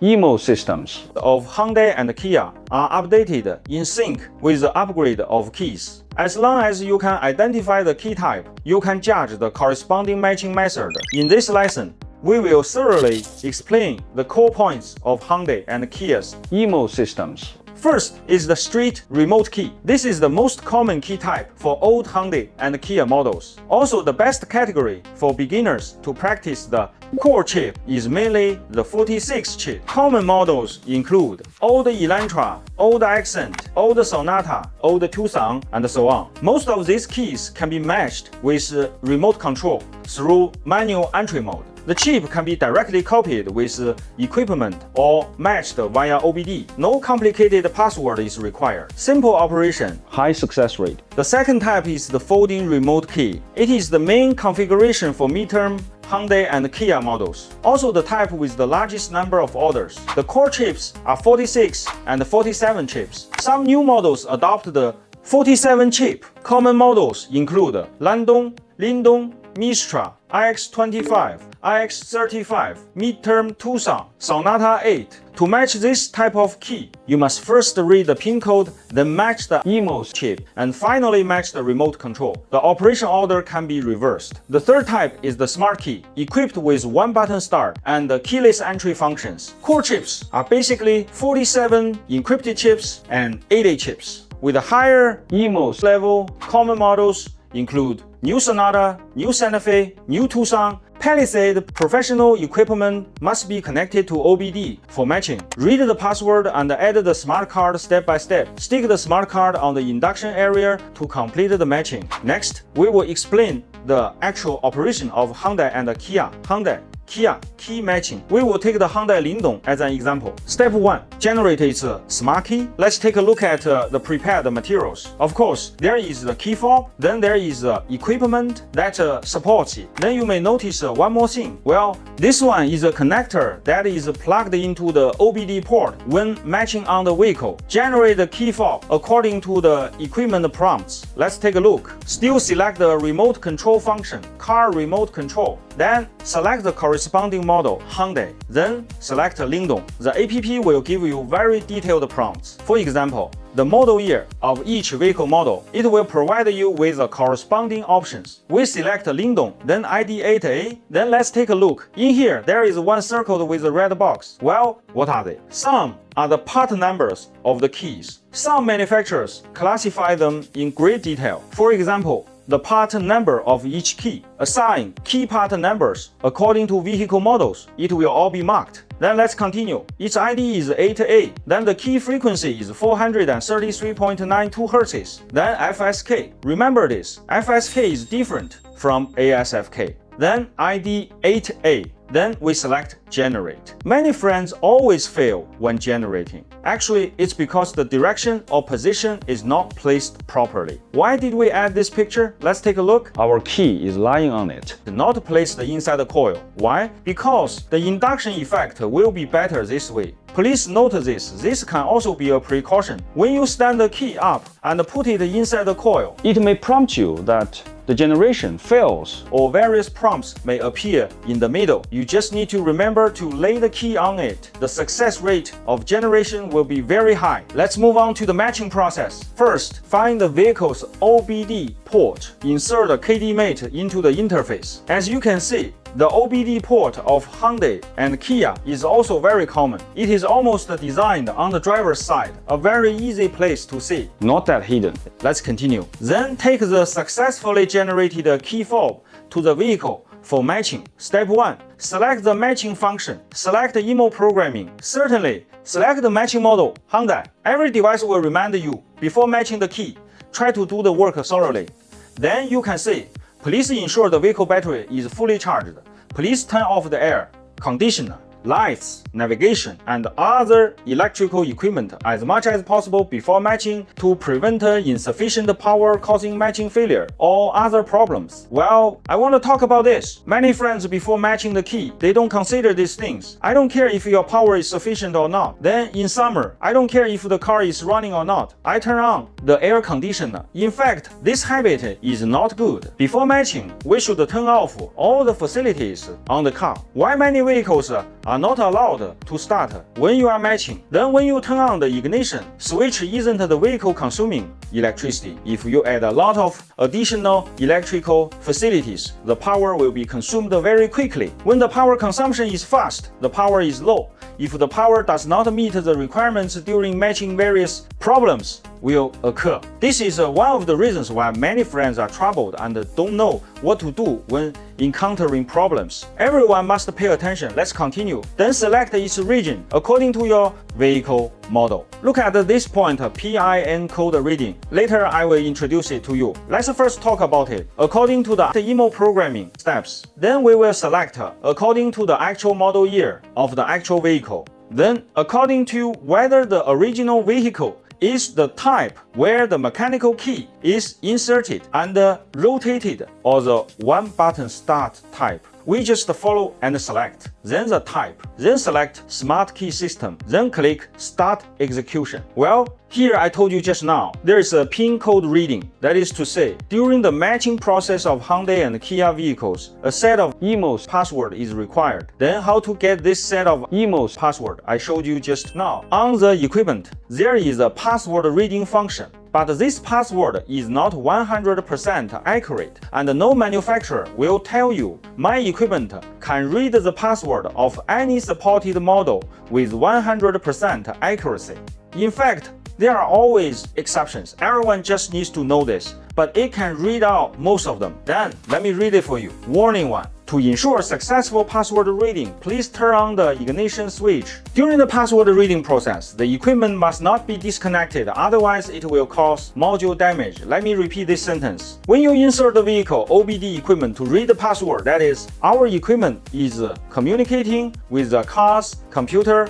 IMMO systems of Hyundai and Kia are updated in sync with the upgrade of keys. As long as you can identify the key type, you can judge the corresponding matching method. In this lesson, we will thoroughly explain the core points of Hyundai and Kia's IMMO systems. First is the street remote key. This is the most common key type for old Hyundai and Kia models. Also, the best category for beginners to practice the core chip is mainly the 46 chip. Common models include old Elantra, old Accent, old Sonata, old Tucson, and so on. Most of these keys can be matched with remote control through manual entry mode. The chip can be directly copied with equipment or matched via OBD. No complicated password is required. Simple operation. High success rate. The second type is the folding remote key. It is the main configuration for midterm Hyundai and Kia models. Also the type with the largest number of orders. The core chips are 46 and 47 chips. Some new models adopt the 47 chip. Common models include Landong, Lindong, Mistra, iX25, iX35, midterm Tucson, Sonata 8. To match this type of key, you must first read the pin code, then match the IMMO chip, and finally match the remote control. The operation order can be reversed. The third type is the smart key, equipped with one-button start and the keyless entry functions. Core chips are basically 47 encrypted chips and 80 chips. With a higher IMMO level, common models include new Sonata, new Santa Fe, new Tucson. Palisade professional equipment must be connected to OBD for matching. Read the password and add the smart card step by step. Stick the smart card on the induction area to complete the matching. Next, we will explain the actual operation of Hyundai and Kia. Hyundai, Kia, key matching. We will take the Hyundai Lindong as an example. Step 1. Generate its smart key. Let's take a look at the prepared materials. Of course, there is the key fob, then there is equipment that supports it. Then you may notice one more thing. Well, this one is a connector that is plugged into the OBD port when matching on the vehicle. Generate the key fob according to the equipment prompts. Let's take a look. Still select the remote control function, car remote control. Then select the corresponding model, Hyundai. Then select Lindong. The app will give you very detailed prompts. For example, the model year of each vehicle model, it will provide you with the corresponding options. We select Lindong, then ID8A, then let's take a look. In here, there is one circled with a red box. Well, what are they? Some are the part numbers of the keys. Some manufacturers classify them in great detail. For example, the part number of each key. Assign key part numbers according to vehicle models. It will all be marked. Then let's continue. Its ID is 8A. Then the key frequency is 433.92 Hz. Then FSK. Remember this. FSK is different from ASFK. Then ID 8A. Then we select Generate. Many friends always fail when generating. Actually, it's because the direction or position is not placed properly. Why did we add this picture? Let's take a look. Our key is lying on it. Not placed inside the coil. Why? Because the induction effect will be better this way. Please note this. This can also be a precaution. When you stand the key up and put it inside the coil, It may prompt you that the generation fails. or various prompts may appear in the middle. You just need to remember to lay the key on it. The success rate of generation will be very high. Let's move on to the matching process. First, find the vehicle's OBD port. Insert a KD mate into the interface. As you can see, the OBD port of Hyundai and Kia is also very common. It is almost designed on the driver's side, a very easy place to see. Not that hidden. Let's continue. Then take the successfully generated key fob to the vehicle for matching. Step 1. Select the matching function. Select IMMO programming. Certainly, select the matching model, Hyundai. Every device will remind you, before matching the key, try to do the work thoroughly. Then you can see, please ensure the vehicle battery is fully charged. Please turn off the air conditioner, lights, navigation, and other electrical equipment as much as possible before matching to prevent insufficient power causing matching failure or other problems. Well, I want to talk about this. Many friends before matching the key, they don't consider these things. I don't care if your power is sufficient or not. Then in summer, I don't care if the car is running or not. I turn on the air conditioner. In fact, this habit is not good. Before matching, we should turn off all the facilities on the car. Why many vehicles are are not allowed to start when you are matching. Then when you turn on the ignition, switch isn't the vehicle consuming electricity. If you add a lot of additional electrical facilities, the power will be consumed very quickly. When the power consumption is fast, the power is low. If the power does not meet the requirements during matching, various problems will occur. This is one of the reasons why many friends are troubled and don't know what to do when encountering problems. Everyone must pay attention. Let's continue. Then select each region according to your vehicle model. Look at this point, PIN code reading. Later I will introduce it to you. Let's first talk about it according to the IMMO programming steps. Then we will select according to the actual model year of the actual vehicle. Then according to whether the original vehicle is the type where the mechanical key is inserted and rotated, or the one-button start type. We just follow and select, then the type, then select Smart Key System, then click Start Execution. Well, here I told you just now, there is a PIN code reading. That is to say, during the matching process of Hyundai and Kia vehicles, a set of IMMO's password is required. Then how to get this set of IMMO's password I showed you just now. On the equipment, there is a password reading function. But this password is not 100% accurate, and no manufacturer will tell you my equipment can read the password of any supported model with 100% accuracy. In fact, there are always exceptions. Everyone just needs to know this, but it can read out most of them. Then, let me read it for you. Warning 1. To ensure successful password reading, please turn on the ignition switch. During the password reading process, the equipment must not be disconnected, otherwise it will cause module damage. Let me repeat this sentence. When you insert the vehicle OBD equipment to read the password, that is, our equipment is communicating with the car's computer,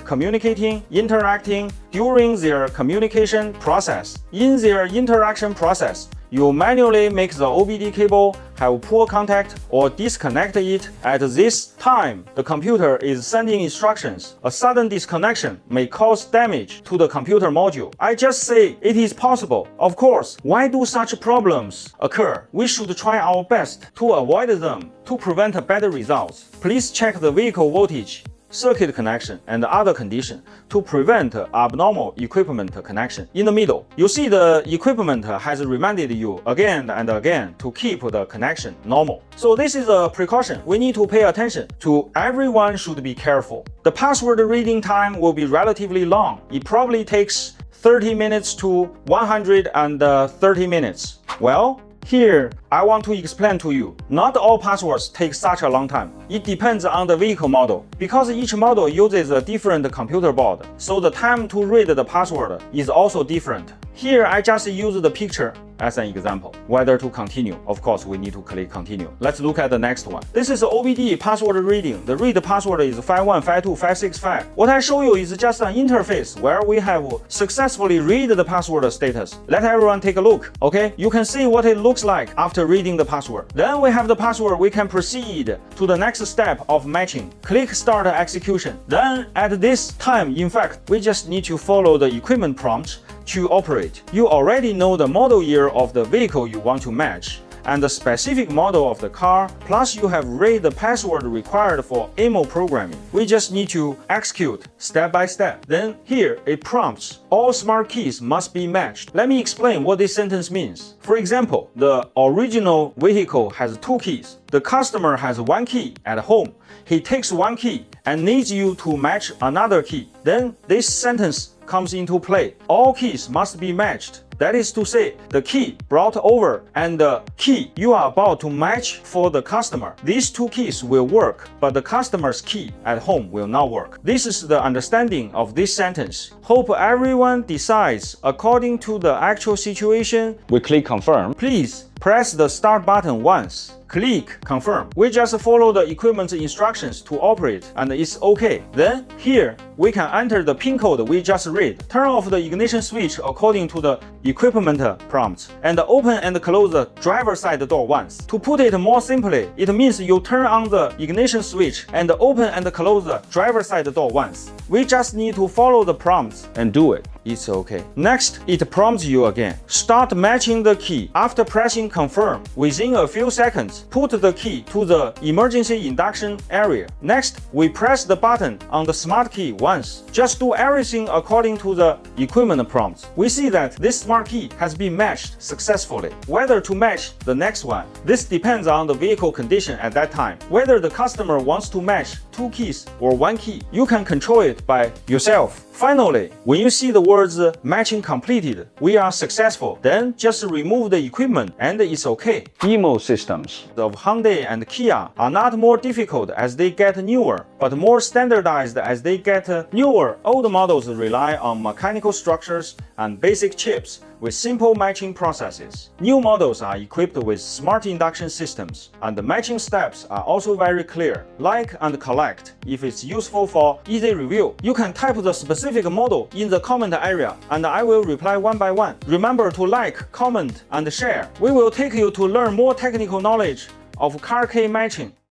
interacting during their communication process. In their interaction process, you manually make the OBD cable have poor contact or disconnect it. At this time, the computer is sending instructions. A sudden disconnection may cause damage to the computer module. I just say it is possible. Of course, why do such problems occur? We should try our best to avoid them to prevent bad results. Please check the vehicle voltage, circuit connection, and other conditions to prevent abnormal equipment connection. In the middle, you see the equipment has reminded you again and again to keep the connection normal. So this is a precaution we need to pay attention to. Everyone should be careful. The password reading time will be relatively long. It probably takes 30 minutes to 130 minutes. Well, here, I want to explain to you, not all passwords take such a long time. It depends on the vehicle model. Because each model uses a different computer board, so the time to read the password is also different. Here, I just use the picture as an example. Whether to continue, of course, we need to click continue. Let's look at the next one. This is OBD password reading. The read password is 5152565. What I show you is just an interface where we have successfully read the password status. Let everyone take a look, okay? You can see what it looks like after reading the password. Then we have the password. We can proceed to the next step of matching. Click start execution. Then at this time, in fact, we just need to follow the equipment prompts to operate. You already know the model year of the vehicle you want to match and the specific model of the car, plus you have read the password required for IMMO programming. We just need to execute step by step. Then here it prompts all smart keys must be matched. Let me explain what this sentence means. For example, the original vehicle has 2 keys. The customer has 1 key at home. He takes 1 key and needs you to match another key. Then this sentence comes into play. All keys must be matched. That is to say, the key brought over and the key you are about to match for the customer. These 2 keys will work, but the customer's key at home will not work. This is the understanding of this sentence. Hope everyone decides according to the actual situation. We click confirm. Please press the start button once. Click confirm. We just follow the equipment's instructions to operate and it's okay. Then here we can enter the PIN code we just read. Turn off the ignition switch according to the equipment prompts and open and close the driver's side door once. To put it more simply, it means you turn on the ignition switch and open and close the driver's side door once. We just need to follow the prompts and do it. It's okay. Next, it prompts you again. Start matching the key. After pressing confirm, within a few seconds, put the key to the emergency induction area. Next, we press the button on the smart key once. Just do everything according to the equipment prompts. We see that this smart key has been matched successfully. Whether to match the next one, this depends on the vehicle condition at that time. Whether the customer wants to match 2 keys or 1 key, you can control it by yourself. Finally, when you see the words matching completed, we are successful, then just remove the equipment and it's okay. IMMO systems of Hyundai and Kia are not more difficult as they get newer, but more standardized as they get newer. Old models rely on mechanical structures and basic chips with simple matching processes. New models are equipped with smart induction systems, and the matching steps are also very clear. Like and collect. If it's useful for easy review, you can type the specific model in the comment area, and I will reply one by one. Remember to like, comment, and share. We will take you to learn more technical knowledge of car key matching.